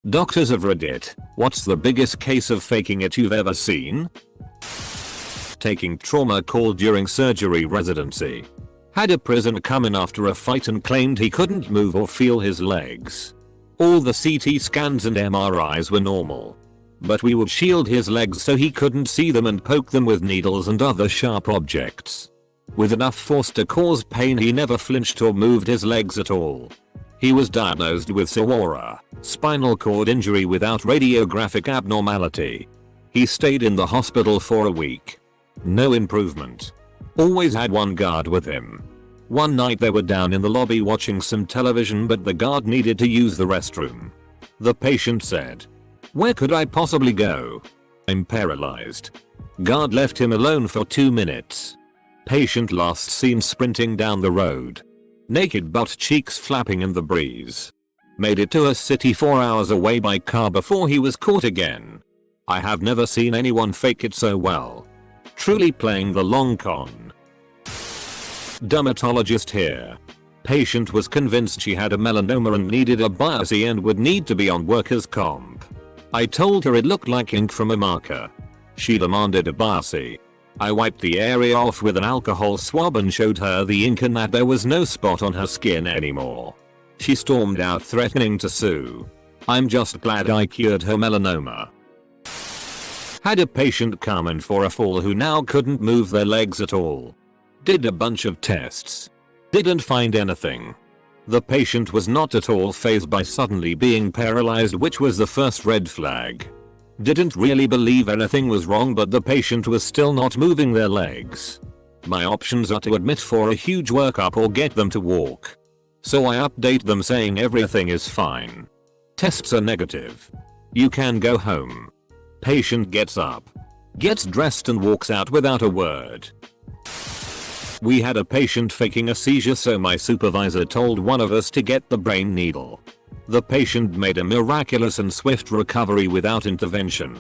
Doctors of Reddit, what's the biggest case of faking it you've ever seen? Taking trauma call during surgery residency. Had a prisoner come in after a fight and claimed he couldn't move or feel his legs. All the CT scans and MRIs were normal. But we would shield his legs so he couldn't see them and poke them with needles and other sharp objects. With enough force to cause pain, he never flinched or moved his legs at all. He was diagnosed with SORA, spinal cord injury without radiographic abnormality. He stayed in the hospital for a week. No improvement. Always had one guard with him. One night they were down in the lobby watching some television, but the guard needed to use the restroom. The patient said, "Where could I possibly go? I'm paralyzed." Guard left him alone for 2 minutes. Patient last seen sprinting down the road. Naked butt cheeks flapping in the breeze. Made it to a city 4 hours away by car before he was caught again. I have never seen anyone fake it so well. Truly playing the long con. Dermatologist here. Patient was convinced she had a melanoma and needed a biopsy and would need to be on workers' comp. I told her it looked like ink from a marker. She demanded a biopsy. I wiped the area off with an alcohol swab and showed her the ink and that there was no spot on her skin anymore. She stormed out threatening to sue. I'm just glad I cured her melanoma. Had a patient come in for a fall who now couldn't move their legs at all. Did a bunch of tests. Didn't find anything. The patient was not at all fazed by suddenly being paralyzed, which was the first red flag. Didn't really believe anything was wrong, but the patient was still not moving their legs. My options are to admit for a huge workup or get them to walk. So I update them saying everything is fine. Tests are negative. You can go home. Patient gets up. Gets dressed and walks out without a word. We had a patient faking a seizure, so my supervisor told one of us to get the brain needle. The patient made a miraculous and swift recovery without intervention.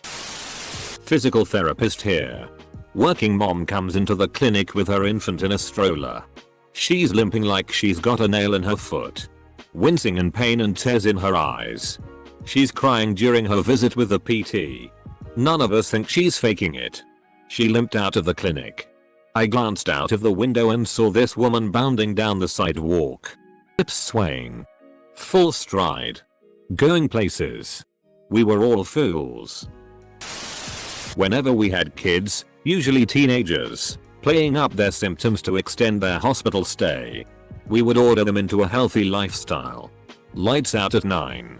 Physical therapist here. Working mom comes into the clinic with her infant in a stroller. She's limping like she's got a nail in her foot. Wincing in pain and tears in her eyes. She's crying during her visit with the PT. None of us think she's faking it. She limped out of the clinic. I glanced out of the window and saw this woman bounding down the sidewalk. Hips swaying. Full stride. Going places. We were all fools. Whenever we had kids, usually teenagers, playing up their symptoms to extend their hospital stay, we would order them into a healthy lifestyle. Lights out at 9.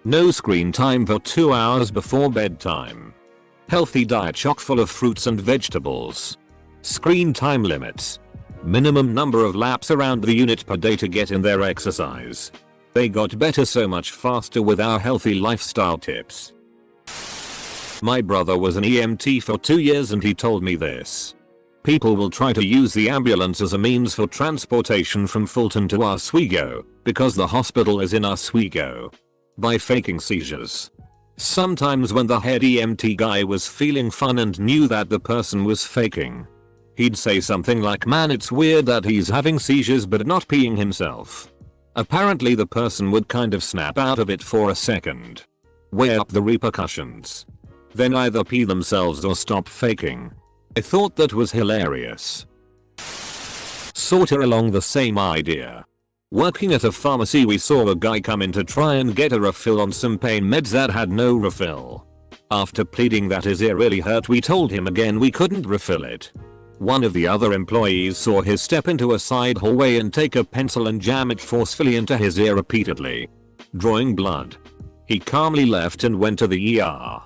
No screen time for 2 hours before bedtime. Healthy diet chock full of fruits and vegetables. Screen time limits. Minimum number of laps around the unit per day to get in their exercise. They got better so much faster with our healthy lifestyle tips. My brother was an EMT for 2 years and he told me this. People will try to use the ambulance as a means for transportation from Fulton to Oswego because the hospital is in Oswego. By faking seizures. Sometimes when the head EMT guy was feeling fun and knew that the person was faking, he'd say something like, "Man, it's weird that he's having seizures but not peeing himself." Apparently the person would kind of snap out of it for a second. Weigh up the repercussions. Then either pee themselves or stop faking. I thought that was hilarious. Sorta along the same idea. Working at a pharmacy, we saw a guy come in to try and get a refill on some pain meds that had no refill. After pleading that his ear really hurt, we told him again we couldn't refill it. One of the other employees saw his step into a side hallway and take a pencil and jam it forcefully into his ear repeatedly, drawing blood. He calmly left and went to the ER.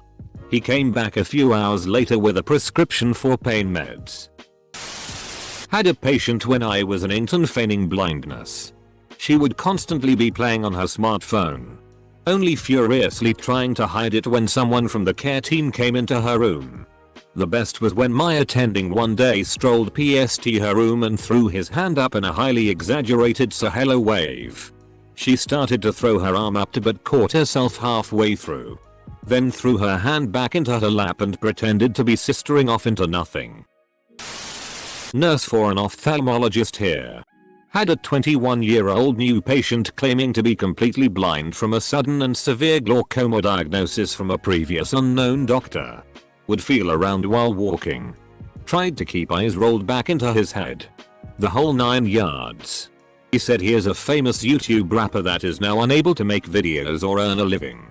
He came back a few hours later with a prescription for pain meds. Had a patient when I was an intern feigning blindness. She would constantly be playing on her smartphone, only furiously trying to hide it when someone from the care team came into her room. The best was when my attending one day strolled past her room and threw his hand up in a highly exaggerated "so hello" wave. She started to throw her arm up but caught herself halfway through. Then threw her hand back into her lap and pretended to be sistering off into nothing. Nurse for an ophthalmologist here. Had a 21-year-old new patient claiming to be completely blind from a sudden and severe glaucoma diagnosis from a previous unknown doctor. Would feel around while walking. Tried to keep eyes rolled back into his head. The whole 9 yards. He said he is a famous YouTube rapper that is now unable to make videos or earn a living.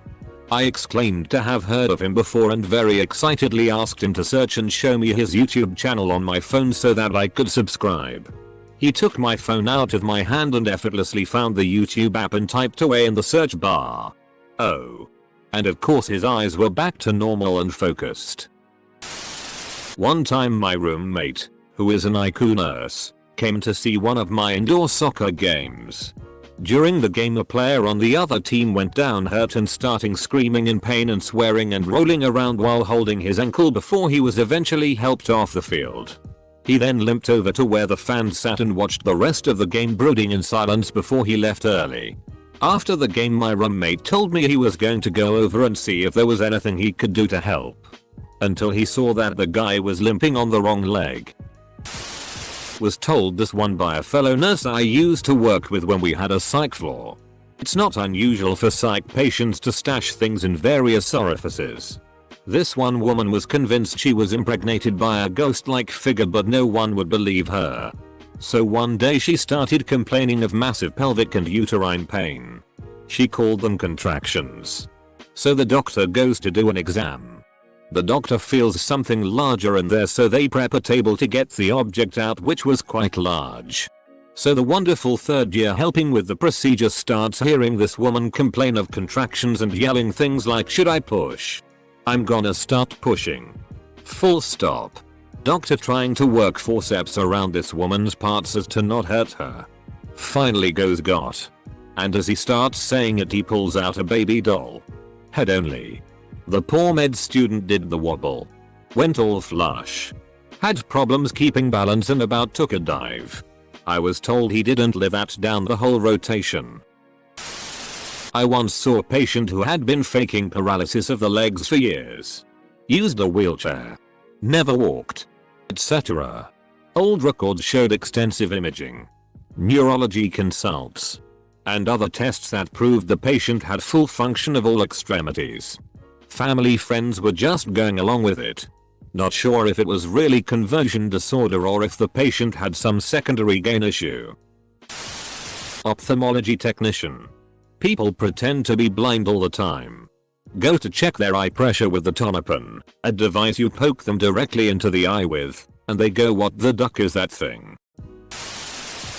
I exclaimed to have heard of him before and very excitedly asked him to search and show me his YouTube channel on my phone so that I could subscribe. He took my phone out of my hand and effortlessly found the YouTube app and typed away in the search bar. Oh. And of course his eyes were back to normal and focused. One time my roommate, who is an ICU nurse, came to see one of my indoor soccer games. During the game a player on the other team went down hurt and starting screaming in pain and swearing and rolling around while holding his ankle before he was eventually helped off the field. He then limped over to where the fans sat and watched the rest of the game brooding in silence before he left early. After the game my roommate told me he was going to go over and see if there was anything he could do to help. Until he saw that the guy was limping on the wrong leg. Was told this one by a fellow nurse I used to work with when we had a psych floor. It's not unusual for psych patients to stash things in various orifices. This one woman was convinced she was impregnated by a ghost-like figure but no one would believe her. So one day she started complaining of massive pelvic and uterine pain. She called them contractions. So the doctor goes to do an exam. The doctor feels something larger in there so they prep a table to get the object out which was quite large. So the wonderful third year helping with the procedure starts hearing this woman complain of contractions and yelling things like should I push? I'm gonna start pushing. Full stop. Doctor trying to work forceps around this woman's parts as to not hurt her. Finally goes got. And as he starts saying it he pulls out a baby doll. Head only. The poor med student did the wobble. Went all flush. Had problems keeping balance and about took a dive. I was told he didn't live that down the whole rotation. I once saw a patient who had been faking paralysis of the legs for years. Used a wheelchair. Never walked. Etc. Old records showed extensive imaging, neurology consults, and other tests that proved the patient had full function of all extremities. Family friends were just going along with it. Not sure if it was really conversion disorder or if the patient had some secondary gain issue. Ophthalmology technician. People pretend to be blind all the time. Go to check their eye pressure with the Tonopan, a device you poke them directly into the eye with, and they go what the duck is that thing?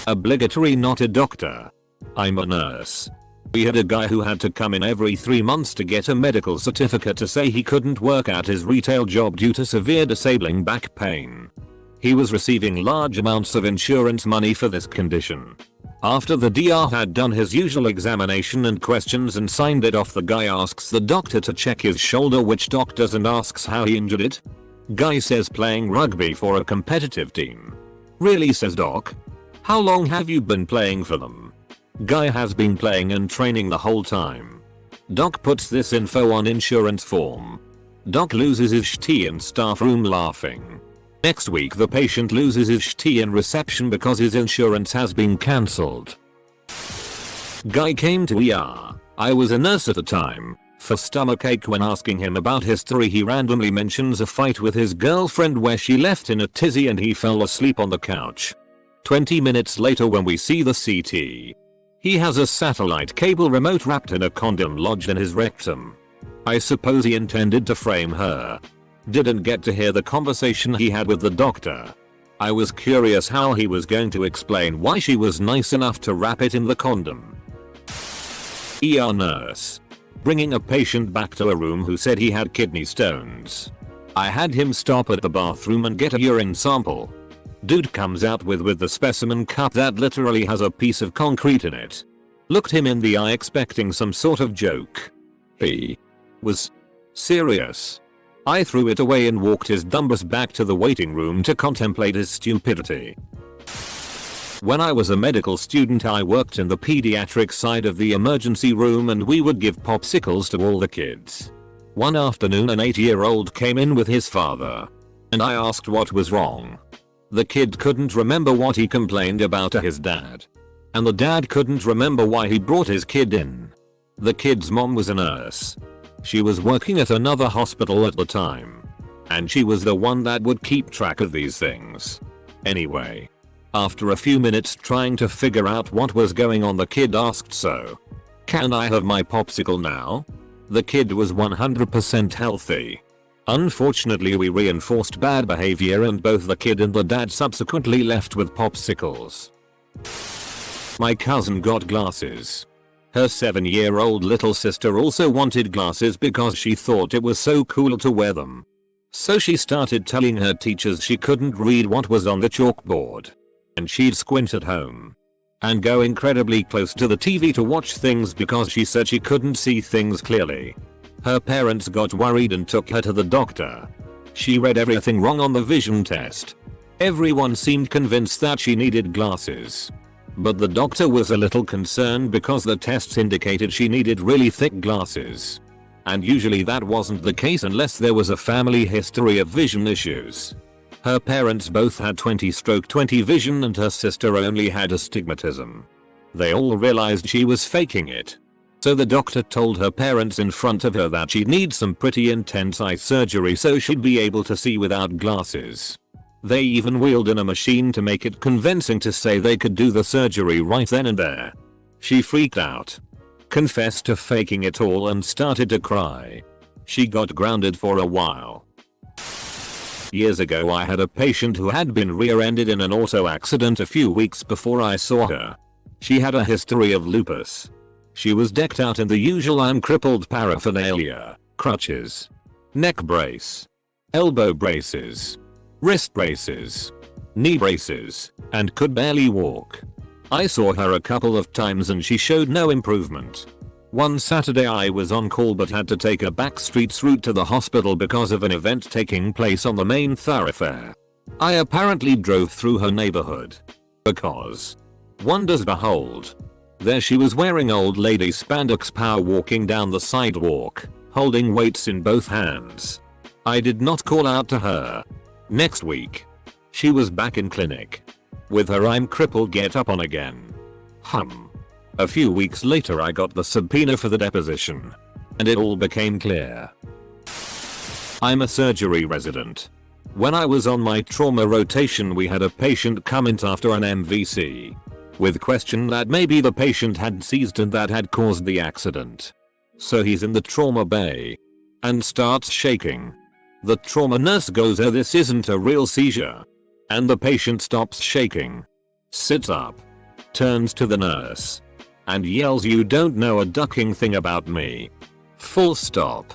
Obligatory not a doctor. I'm a nurse. We had a guy who had to come in every 3 months to get a medical certificate to say he couldn't work at his retail job due to severe disabling back pain. He was receiving large amounts of insurance money for this condition. After the DR had done his usual examination and questions and signed it off, the guy asks the doctor to check his shoulder, which doc does, and asks how he injured it. Guy says playing rugby for a competitive team. Really, says doc. How long have you been playing for them? Guy has been playing and training the whole time. Doc puts this info on insurance form. Doc loses his shit in staff room laughing. Next week the patient loses his shit in reception because his insurance has been cancelled. Guy came to ER. I was a nurse at the time. For stomachache. When asking him about history, he randomly mentions a fight with his girlfriend where she left in a tizzy and he fell asleep on the couch. 20 minutes later when we see the CT, he has a satellite cable remote wrapped in a condom lodged in his rectum. I suppose he intended to frame her. Didn't get to hear the conversation he had with the doctor. I was curious how he was going to explain why she was nice enough to wrap it in the condom. ER nurse. Bringing a patient back to a room who said he had kidney stones. I had him stop at the bathroom and get a urine sample. Dude comes out with the specimen cup that literally has a piece of concrete in it. Looked him in the eye expecting some sort of joke. He was serious. I threw it away and walked his dumbus back to the waiting room to contemplate his stupidity. When I was a medical student, I worked in the pediatric side of the emergency room and we would give popsicles to all the kids. One afternoon an 8-year-old came in with his father. And I asked what was wrong. The kid couldn't remember what he complained about to his dad. and the dad couldn't remember why he brought his kid in. The kid's mom was a nurse. She was working at another hospital at the time, and she was the one that would keep track of these things. Anyway, after a few minutes trying to figure out what was going on, the kid asked, "So, can I have my popsicle now?" The kid was 100% healthy. Unfortunately, we reinforced bad behavior and both the kid and the dad subsequently left with popsicles. My cousin got glasses. Her 7-year-old little sister also wanted glasses because she thought it was so cool to wear them. So she started telling her teachers she couldn't read what was on the chalkboard, and she'd squint at home and go incredibly close to the TV to watch things because she said she couldn't see things clearly. Her parents got worried and took her to the doctor. She read everything wrong on the vision test. Everyone seemed convinced that she needed glasses, but the doctor was a little concerned because the tests indicated she needed really thick glasses. And usually that wasn't the case unless there was a family history of vision issues. Her parents both had 20/20 vision and her sister only had astigmatism. They all realized she was faking it. So the doctor told her parents in front of her that she'd need some pretty intense eye surgery so she'd be able to see without glasses. They even wheeled in a machine to make it convincing to say they could do the surgery right then and there. She freaked out, confessed to faking it all, and started to cry. She got grounded for a while. Years ago, I had a patient who had been rear-ended in an auto accident a few weeks before I saw her. She had a history of lupus. She was decked out in the usual "I'm crippled" paraphernalia: crutches, neck brace, elbow braces, wrist braces, knee braces, and could barely walk. I saw her a couple of times and she showed no improvement. One Saturday I was on call but had to take a back streets route to the hospital because of an event taking place on the main thoroughfare. I apparently drove through her neighborhood because, wonders behold, there she was wearing old lady spandex, power walking down the sidewalk, holding weights in both hands. I did not call out to her. Next week, she was back in clinic with her "I'm crippled" get up on again. A few weeks later I got the subpoena for the deposition, and it all became clear. I'm a surgery resident. When I was on my trauma rotation, we had a patient come in after an MVC with question that maybe the patient had seized and that had caused the accident. So he's in the trauma bay and starts shaking. The trauma nurse goes, "Oh, this isn't a real seizure." And the patient stops shaking, sits up, turns to the nurse, and yells, "You don't know a ducking thing about me." Full stop.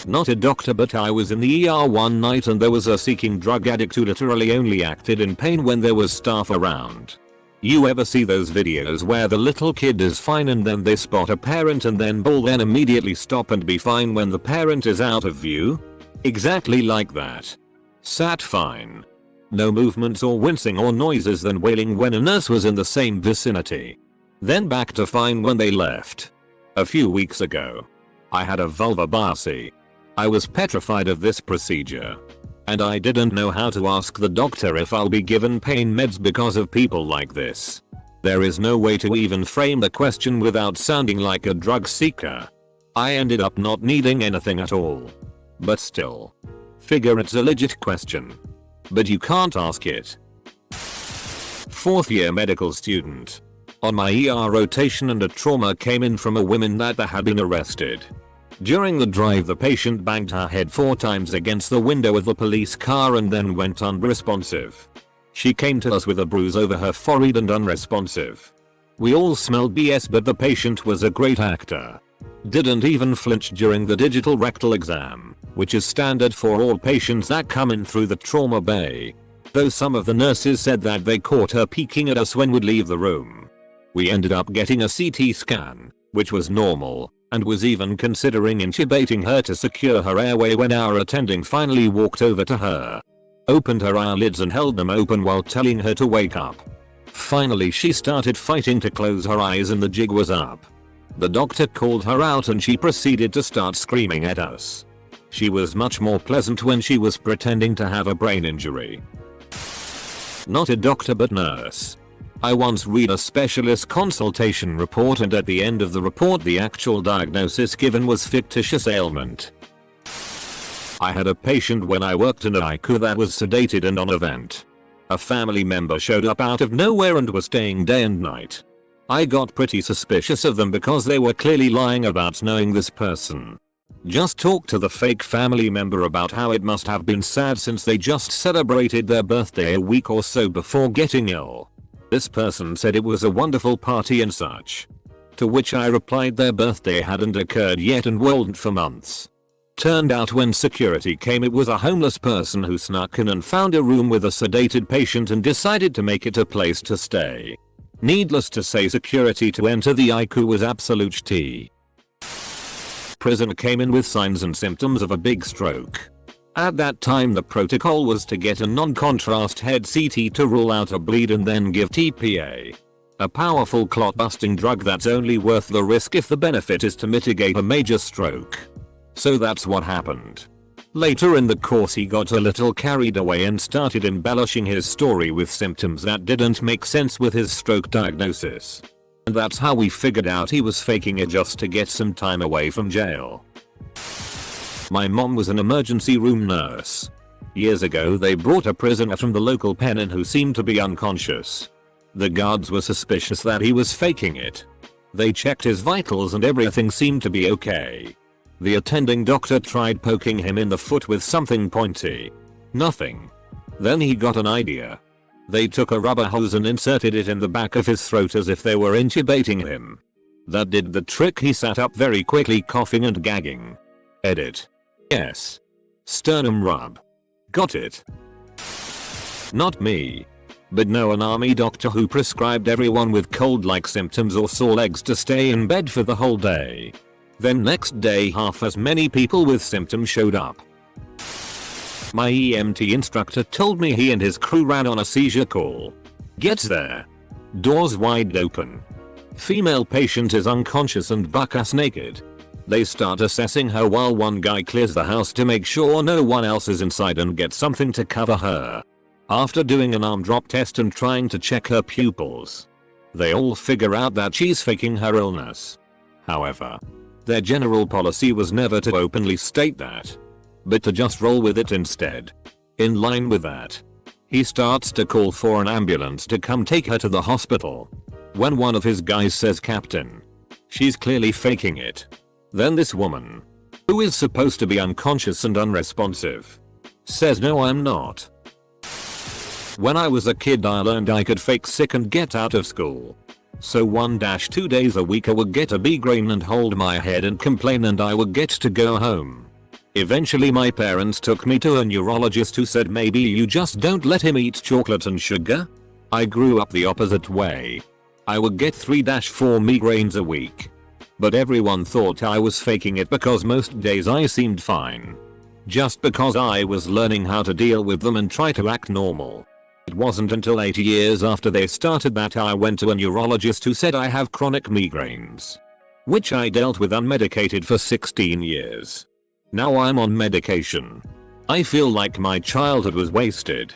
Not a doctor, but I was in the ER one night and there was a seeking drug addict who literally only acted in pain when there was staff around. You ever see those videos where the little kid is fine and then they spot a parent and then bawl, then immediately stop and be fine when the parent is out of view? Exactly like that. Sat fine. No movements or wincing or noises, then wailing when a nurse was in the same vicinity. Then back to fine when they left. A few weeks ago, I had a vulvar biopsy. I was petrified of this procedure, and I didn't know how to ask the doctor if I'll be given pain meds because of people like this. There is no way to even frame the question without sounding like a drug seeker. I ended up not needing anything at all. But still, figure it's a legit question. But you can't ask it. 4th year medical student. On my ER rotation, and a trauma came in from a woman that had been arrested. During the drive, the patient banged her head 4 times against the window of the police car and then went unresponsive. She came to us with a bruise over her forehead and unresponsive. We all smelled BS, but the patient was a great actor. Didn't even flinch during the digital rectal exam, which is standard for all patients that come in through the trauma bay. Though some of the nurses said that they caught her peeking at us when we'd leave the room. We ended up getting a CT scan, which was normal, and was even considering intubating her to secure her airway when our attending finally walked over to her, opened her eyelids and held them open while telling her to wake up. Finally she started fighting to close her eyes and the jig was up. The doctor called her out and she proceeded to start screaming at us. She was much more pleasant when she was pretending to have a brain injury. Not a doctor but nurse. I once read a specialist consultation report, and at the end of the report the actual diagnosis given was fictitious ailment. I had a patient when I worked in a ICU that was sedated and on a vent. A family member showed up out of nowhere and was staying day and night. I got pretty suspicious of them because they were clearly lying about knowing this person. Just talked to the fake family member about how it must have been sad since they just celebrated their birthday a week or so before getting ill. This person said it was a wonderful party and such. To which I replied their birthday hadn't occurred yet and wasn't for months. Turned out when security came it was a homeless person who snuck in and found a room with a sedated patient and decided to make it a place to stay. Needless to say, security to enter the ICU was absolute tea. Prisoner came in with signs and symptoms of a big stroke. At that time the protocol was to get a non-contrast head CT to rule out a bleed and then give TPA. A powerful clot-busting drug that's only worth the risk if the benefit is to mitigate a major stroke. So that's what happened. Later in the course he got a little carried away and started embellishing his story with symptoms that didn't make sense with his stroke diagnosis. And that's how we figured out he was faking it just to get some time away from jail. My mom was an emergency room nurse. Years ago they brought a prisoner from the local pen in who seemed to be unconscious. The guards were suspicious that he was faking it. They checked his vitals and everything seemed to be okay. The attending doctor tried poking him in the foot with something pointy. Nothing. Then he got an idea. They took a rubber hose and inserted it in the back of his throat as if they were intubating him. That did the trick. He sat up very quickly, coughing and gagging. Edit. Yes. Sternum rub. Got it. Not me. But no, an army doctor who prescribed everyone with cold-like symptoms or sore legs to stay in bed for the whole day. Then next day half as many people with symptoms showed up. My EMT instructor told me he and his crew ran on a seizure call. Gets there. Doors wide open. Female patient is unconscious and buck-ass naked. They start assessing her while one guy clears the house to make sure no one else is inside and gets something to cover her. After doing an arm drop test and trying to check her pupils, they all figure out that she's faking her illness. However, their general policy was never to openly state that, but to just roll with it instead. In line with that, he starts to call for an ambulance to come take her to the hospital. When one of his guys says, "Captain, she's clearly faking it." Then this woman, who is supposed to be unconscious and unresponsive, says, "No, I'm not." When I was a kid I learned I could fake sick and get out of school. So 1-2 days a week I would get a migraine and hold my head and complain and I would get to go home. Eventually my parents took me to a neurologist who said, "Maybe you just don't let him eat chocolate and sugar." I grew up the opposite way. I would get 3-4 migraines a week. But everyone thought I was faking it because most days I seemed fine. Just because I was learning how to deal with them and try to act normal. It wasn't until 8 years after they started that I went to a neurologist who said I have chronic migraines, which I dealt with unmedicated for 16 years. Now I'm on medication. I feel like my childhood was wasted.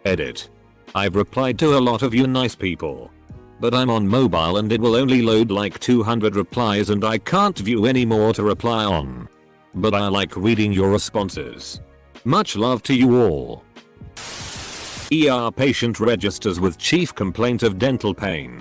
Edit. I've replied to a lot of you nice people, but I'm on mobile and it will only load like 200 replies and I can't view any more to reply on. But I like reading your responses. Much love to you all. ER patient registers with chief complaint of dental pain.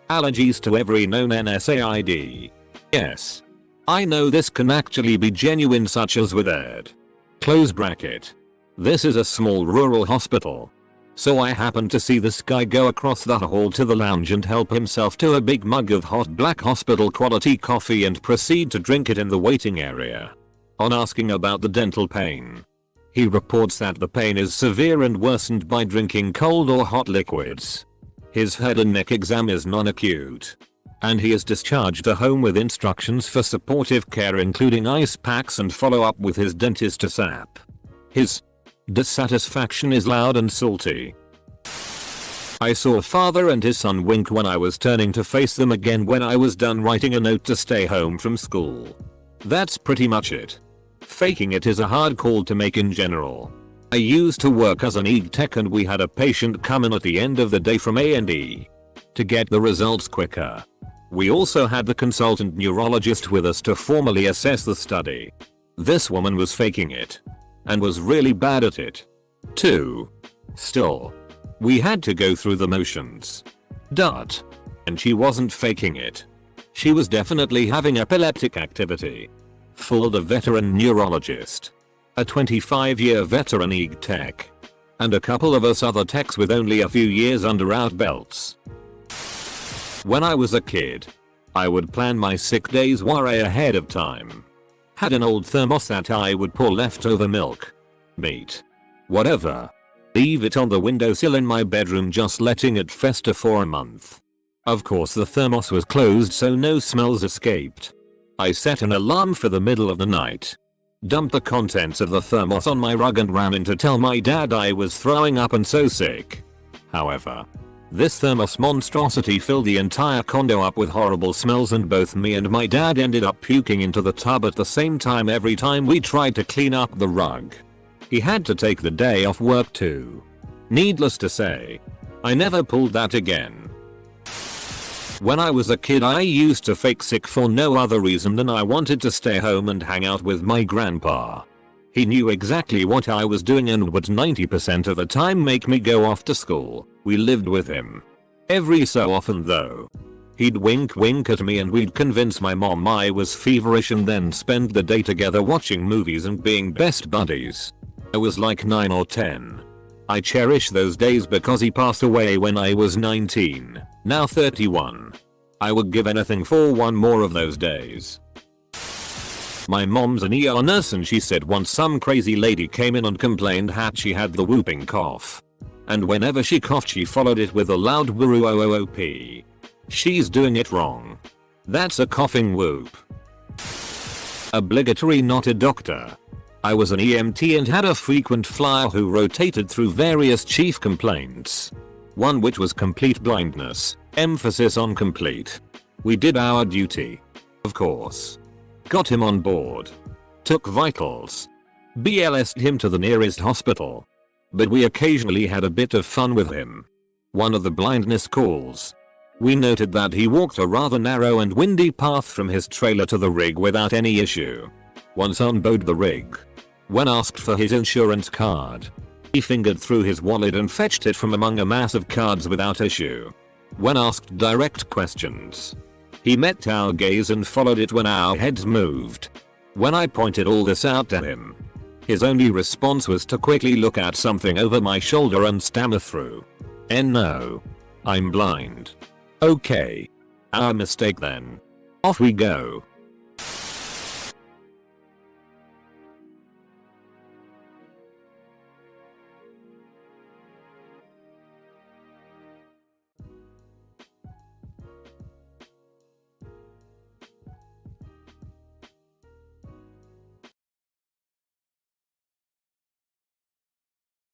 Allergies to every known NSAID. Yes. I know this can actually be genuine, such as with AID. Close bracket. This is a small rural hospital. So I happened to see this guy go across the hall to the lounge and help himself to a big mug of hot black hospital quality coffee and proceed to drink it in the waiting area. On asking about the dental pain, he reports that the pain is severe and worsened by drinking cold or hot liquids. His head and neck exam is non-acute, and he is discharged to home with instructions for supportive care including ice packs and follow-up with his dentist ASAP. His dissatisfaction is loud and salty. I saw a father and his son wink when I was turning to face them again when I was done writing a note to stay home from school. That's pretty much it. Faking it is a hard call to make in general. I used to work as an ED tech and we had a patient come in at the end of the day from A&E. to get the results quicker. We also had the consultant neurologist with us to formally assess the study. This woman was faking it. And was really bad at it. 2. Still. We had to go through the motions. And she wasn't faking it. She was definitely having epileptic activity. Fooled a veteran neurologist. A 25-year veteran EEG tech. And a couple of us other techs with only a few years under our belts. When I was a kid, I would plan my sick days way ahead of time. Had an old thermos that I would pour leftover milk, meat, whatever. Leave it on the windowsill in my bedroom, just letting it fester for a month. Of course the thermos was closed so no smells escaped. I set an alarm for the middle of the night. Dumped the contents of the thermos on my rug and ran in to tell my dad I was throwing up and so sick. However, this thermos monstrosity filled the entire condo up with horrible smells, and both me and my dad ended up puking into the tub at the same time every time we tried to clean up the rug. He had to take the day off work too. Needless to say, I never pulled that again. When I was a kid, I used to fake sick for no other reason than I wanted to stay home and hang out with my grandpa. He knew exactly what I was doing and would 90% of the time make me go off to school. We lived with him. Every so often though, he'd wink at me and we'd convince my mom I was feverish and then spend the day together watching movies and being best buddies. I was like 9 or 10. I cherish those days because he passed away when I was 19, now 31. I would give anything for one more of those days. My mom's an ER nurse and she said once some crazy lady came in and complained that she had the whooping cough. And whenever she coughed she followed it with a loud whoop. She's doing it wrong. That's a coughing whoop. Obligatory, not a doctor. I was an EMT and had a frequent flyer who rotated through various chief complaints. One which was complete blindness, emphasis on complete. We did our duty. Of course. Got him on board. Took vitals. BLS'd him to the nearest hospital. But we occasionally had a bit of fun with him. One of the blindness calls. We noted that he walked a rather narrow and windy path from his trailer to the rig without any issue. Once on board the rig, when asked for his insurance card, he fingered through his wallet and fetched it from among a mass of cards without issue. When asked direct questions, he met our gaze and followed it when our heads moved. When I pointed all this out to him, his only response was to quickly look at something over my shoulder and stammer through, "No. I'm blind." Okay. Our mistake then. Off we go.